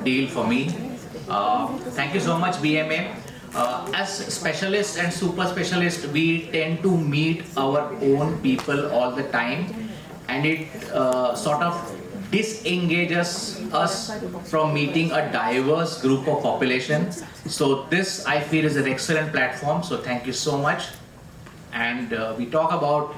deal for me. Thank you so much, BMA. As specialists and super specialists, we tend to meet our own people all the time, and it sort of disengages us from meeting a diverse group of population. So this, I feel, is an excellent platform. So thank you so much. And we talk about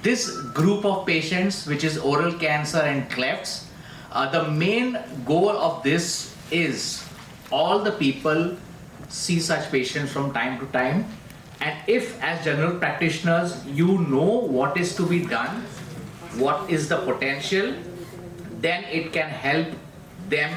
this group of patients, which is oral cancer and clefts. The main goal of this is all the people see such patients from time to time, and if as general practitioners you know what is to be done, what is the potential, then it can help them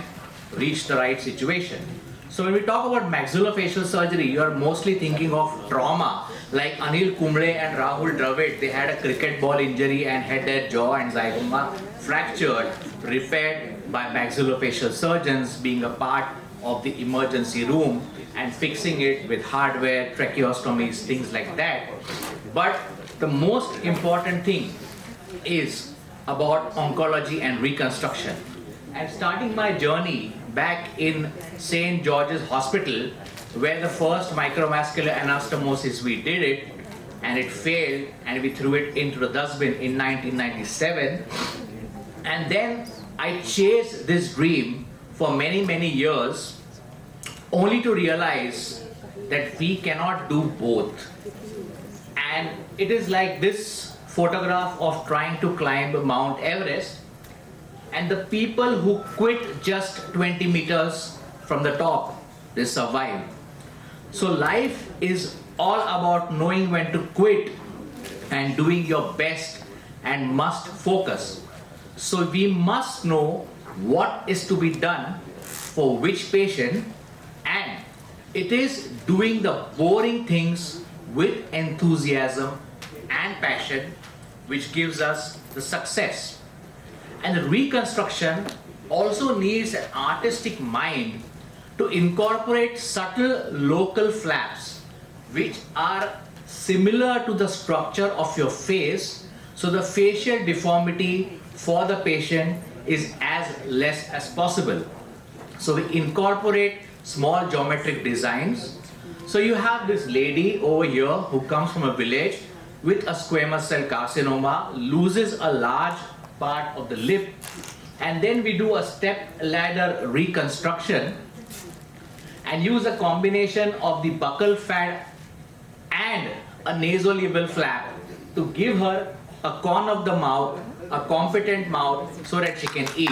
reach the right situation. So when we talk about maxillofacial surgery, you are mostly thinking of trauma, like Anil Kumble and Rahul Dravid. They had a cricket ball injury and had their jaw and zygoma fractured, repaired by maxillofacial surgeons, being a part of the emergency room and fixing it with hardware, tracheostomies, things like that. But the most important thing is about oncology and reconstruction. And starting my journey back in St. George's Hospital, where the first microvascular anastomosis we did it, and it failed, and we threw it into the dustbin in 1997. And then I chased this dream for many, many years, only to realize that we cannot do both. And it is like this photograph of trying to climb Mount Everest, and the people who quit just 20 meters from the top, they survive. So life is all about knowing when to quit and doing your best and must focus. So we must know what is to be done for which patient, and it is doing the boring things with enthusiasm and passion which gives us the success. And the reconstruction also needs an artistic mind to incorporate subtle local flaps which are similar to the structure of your face, so the facial deformity for the patient is as less as possible. So we incorporate small geometric designs. So you have this lady over here who comes from a village with a squamous cell carcinoma, loses a large part of the lip, and then we do a step ladder reconstruction and use a combination of the buccal fat and a nasolabial flap to give her a corner of the mouth, a competent mouth, so that she can eat.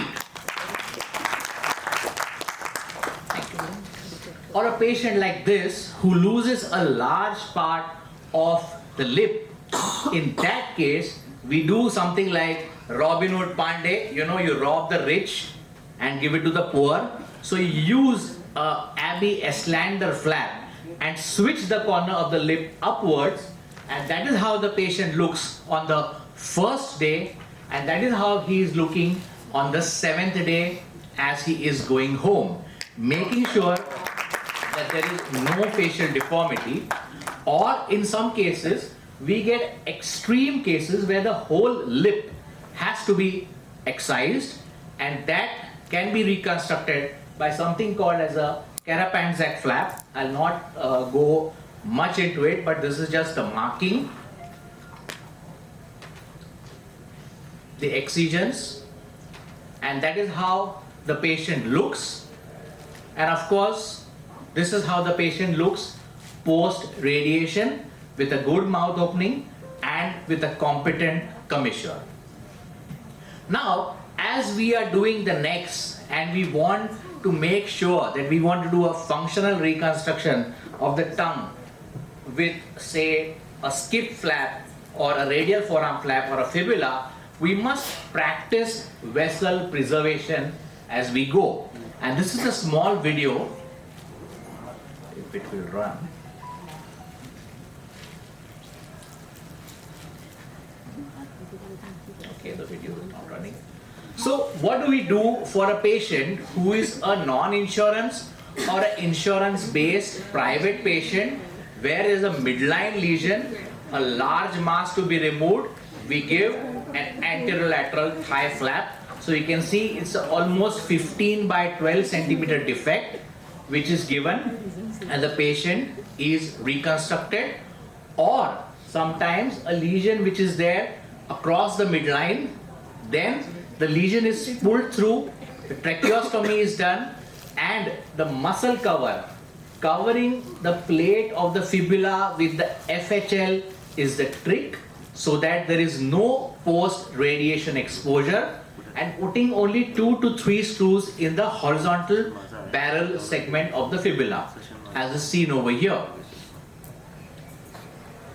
Or a patient like this who loses a large part of the lip. In that case, we do something like Robin Hood Pandey, you rob the rich and give it to the poor. So you use a Abbey Eslander flap and switch the corner of the lip upwards, and that is how the patient looks on the first day, and that is how he is looking on the 7th day as he is going home, making sure that there is no facial deformity. Or in some cases, we get extreme cases where the whole lip has to be excised, and that can be reconstructed by something called as a Karapanzak flap. I'll not go much into it, but this is just a marking, the excisions, and that is how the patient looks. And of course, this is how the patient looks post radiation, with a good mouth opening and with a competent commissure. Now, as we are doing the next, and we want to make sure that we want to do a functional reconstruction of the tongue with, say, a skip flap or a radial forearm flap or a fibula, we must practice vessel preservation as we go. And this is a small video, if it will run. Okay, the video is not running. So what do we do for a patient who is a non-insurance or an insurance-based private patient where there is a midline lesion, a large mass to be removed? We give an anterolateral thigh flap So you can see it's almost 15 by 12 centimeter defect which is given, and the patient is reconstructed, or sometimes a lesion which is there across the midline, then the lesion is pulled through, the tracheostomy is done, and the muscle covering the plate of the fibula with the FHL is the trick, so that there is no post radiation exposure, and putting only 2 to 3 screws in the horizontal barrel segment of the fibula, as is seen over here.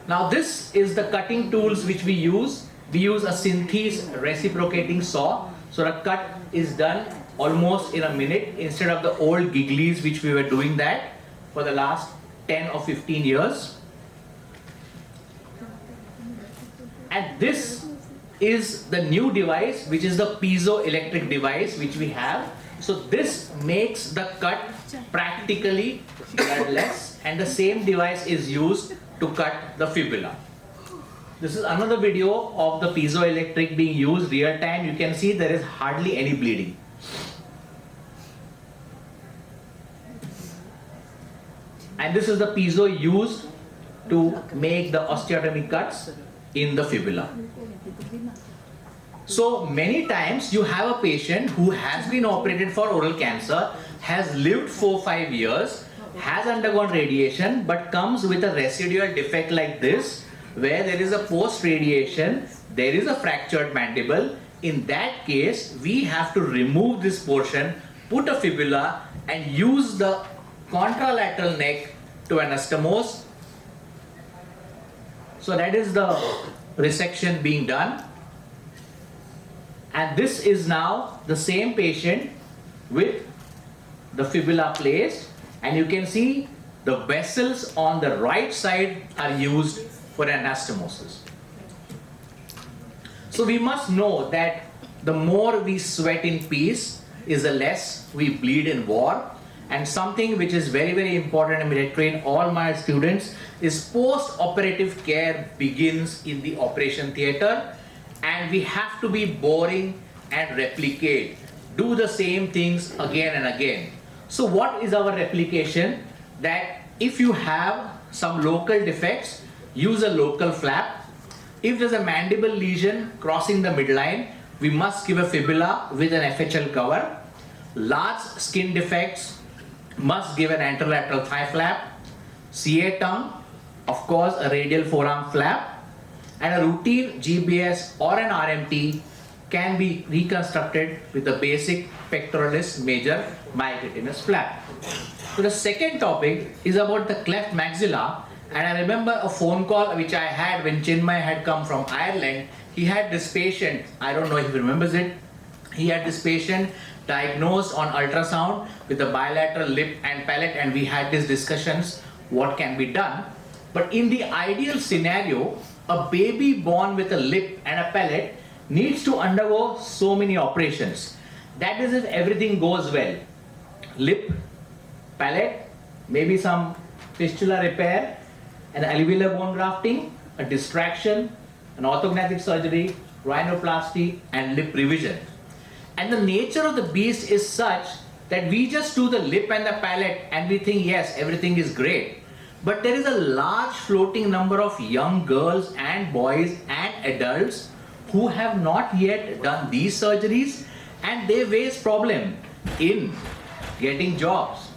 Now this is the cutting tools which we use. We use a Synthes reciprocating saw, so the cut is done almost in a minute instead of the old gigglies which we were doing that for the last 10 or 15 years. And this is the new device, which is the piezoelectric device which we have. So this makes the cut practically bloodless, and the same device is used to cut the fibula. This is another video of the piezoelectric being used real time. You can see there is hardly any bleeding. And this is the piezo used to make the osteotomy cuts in the fibula. So many times you have a patient who has been operated for oral cancer, has lived 4-5 years, has undergone radiation, but comes with a residual defect like this, where there is a post-radiation, there is a fractured mandible. In that case, we have to remove this portion, put a fibula, and use the contralateral neck to anastomose. So that is the resection being done. And this is now the same patient with the fibula placed, and you can see the vessels on the right side are used for anastomosis. So we must know that the more we sweat in peace is the less we bleed in war. And something which is very, very important, and I train all my students, is post-operative care begins in the operation theatre, and we have to be boring and replicate, do the same things again and again. So what is our replication? That if you have some local defects, use a local flap. If there's a mandible lesion crossing the midline, we must give a fibula with an FHL cover. Large skin defects must give an anterolateral thigh flap. CA tongue, of course, a radial forearm flap. And a routine GBS or an RMT can be reconstructed with a basic pectoralis major myocutaneous flap. So the second topic is about the cleft maxilla. And I remember a phone call which I had when Chinmay had come from Ireland. He had this patient, I don't know if he remembers it, he had this patient diagnosed on ultrasound with a bilateral lip and palate, and we had these discussions what can be done. But in the ideal scenario, a baby born with a lip and a palate needs to undergo so many operations. That is if everything goes well. Lip, palate, maybe some fistula repair, an alveolar bone grafting, a distraction, an orthognathic surgery, rhinoplasty, and lip revision. And the nature of the beast is such that we just do the lip and the palate and we think, yes, everything is great. But there is a large floating number of young girls and boys and adults who have not yet done these surgeries, and they face problem in getting jobs,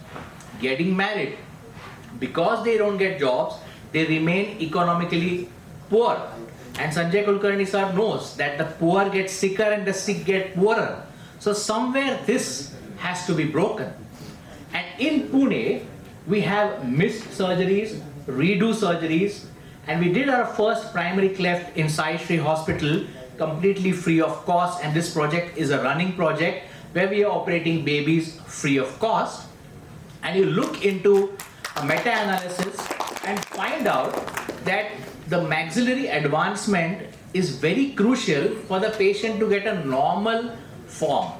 getting married. Because they don't get jobs, they remain economically poor. And Sanjay Kulkarni sir knows that the poor get sicker and the sick get poorer. So somewhere this has to be broken. And in Pune, we have missed surgeries, redo surgeries, and we did our first primary cleft in Sai Shri Hospital completely free of cost, and this project is a running project where we are operating babies free of cost. And you look into a meta-analysis and find out that the maxillary advancement is very crucial for the patient to get a normal form.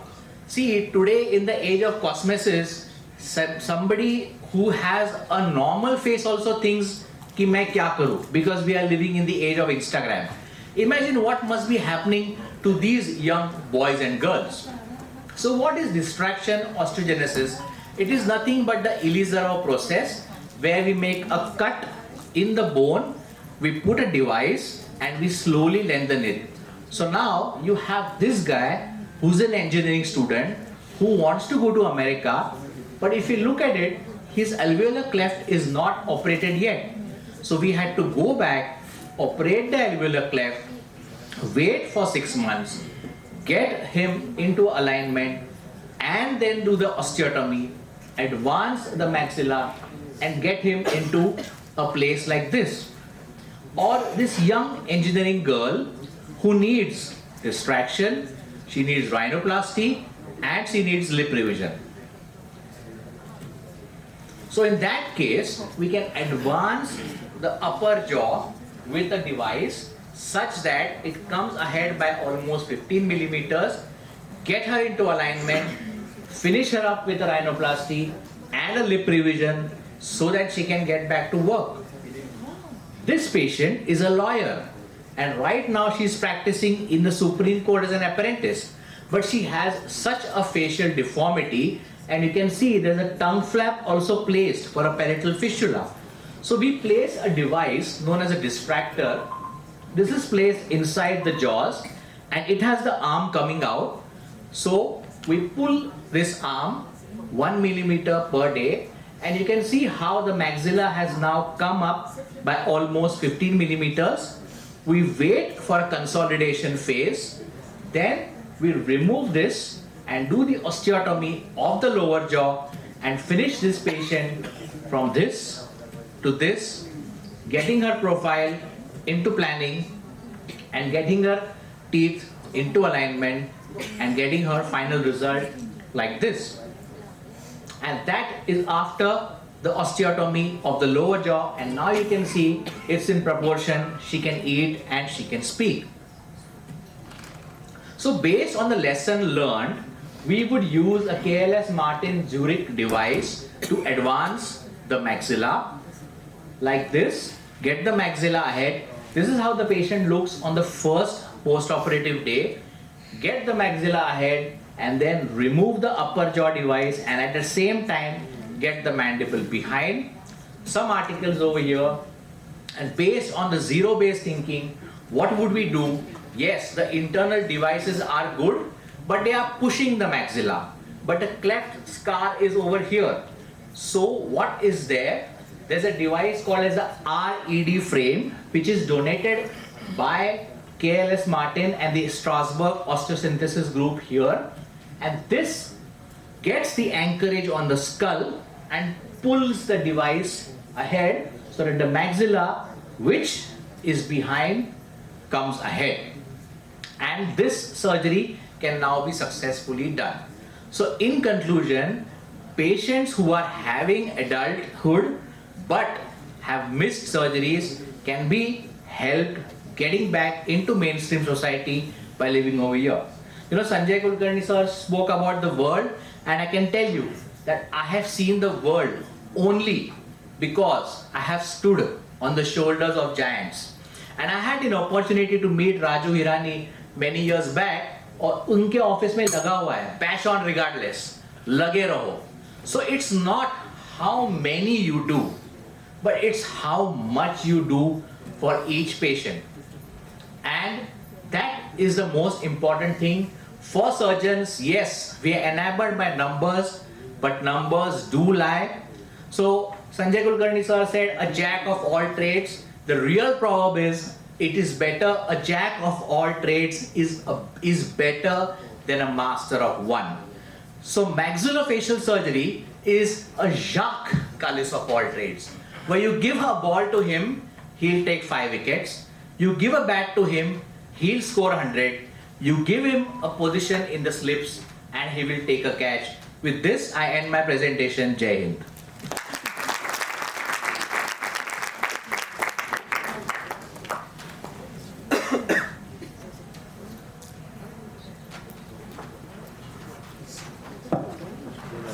See, today in the age of cosmesis, somebody who has a normal face also thinks कि मैं क्या करूं, because we are living in the age of Instagram. Imagine what must be happening to these young boys and girls. So what is distraction osteogenesis? It is nothing but the Elizarov process where we make a cut in the bone, we put a device and we slowly lengthen it. So now you have this guy who's an engineering student who wants to go to America, but if you look at it, his alveolar cleft is not operated yet. So we had to go back, operate the alveolar cleft, wait for 6 months, get him into alignment, and then do the osteotomy, advance the maxilla, and get him into a place like this. Or this young engineering girl who needs distraction, she needs rhinoplasty, and she needs lip revision. So in that case, we can advance the upper jaw with a device such that it comes ahead by almost 15 millimeters, get her into alignment, finish her up with a rhinoplasty and a lip revision so that she can get back to work. This patient is a lawyer and right now she's practicing in the Supreme Court as an apprentice, but she has such a facial deformity, and you can see there's a tongue flap also placed for a palatal fistula. So we place a device known as a distractor. This is placed inside the jaws and it has the arm coming out. So we pull this arm 1 millimeter per day, and you can see how the maxilla has now come up by almost 15 millimeters. We wait for a consolidation phase, then we remove this and do the osteotomy of the lower jaw and finish this patient from this to this, getting her profile into planning and getting her teeth into alignment and getting her final result like this. And that is after the osteotomy of the lower jaw, and now you can see it's in proportion, she can eat and she can speak. So based on the lesson learned, we would use a KLS-Martin-Zurich device to advance the maxilla like this, get the maxilla ahead. This is how the patient looks on the first post-operative day. Get the maxilla ahead and then remove the upper jaw device, and at the same time get the mandible behind. Some articles over here, and based on the zero-based thinking, what would we do? Yes, the internal devices are good, but they are pushing the maxilla. But the cleft scar is over here. So what is there? There's a device called as the RED frame, which is donated by KLS Martin and the Strasbourg Osteosynthesis group here. And this gets the anchorage on the skull and pulls the device ahead so that the maxilla, which is behind, comes ahead. And this surgery can now be successfully done. So in conclusion, patients who are having adulthood but have missed surgeries can be helped getting back into mainstream society by living over here. You know, Sanjay Kulkarni sir spoke about the world, and I can tell you that I have seen the world only because I have stood on the shoulders of giants. And I had an opportunity to meet Raju Hirani many years back, और उनके office में लगा हुआ है पैश on regardless, लगे रहो. So it's not how many you do, but it's how much you do for each patient. And that is the most important thing for surgeons. Yes, we are enabled by numbers, but numbers do lie. So Sanjay Kulkarni sir said a jack of all trades. The real proverb is, it is better, a jack of all trades is better than a master of one. So maxillofacial surgery is a Jacques Kallis of all trades, where you give a ball to him, he'll take 5 wickets. You give a bat to him, he'll score 100. You give him a position in the slips and he will take a catch. With this, I end my presentation. Jai Hind.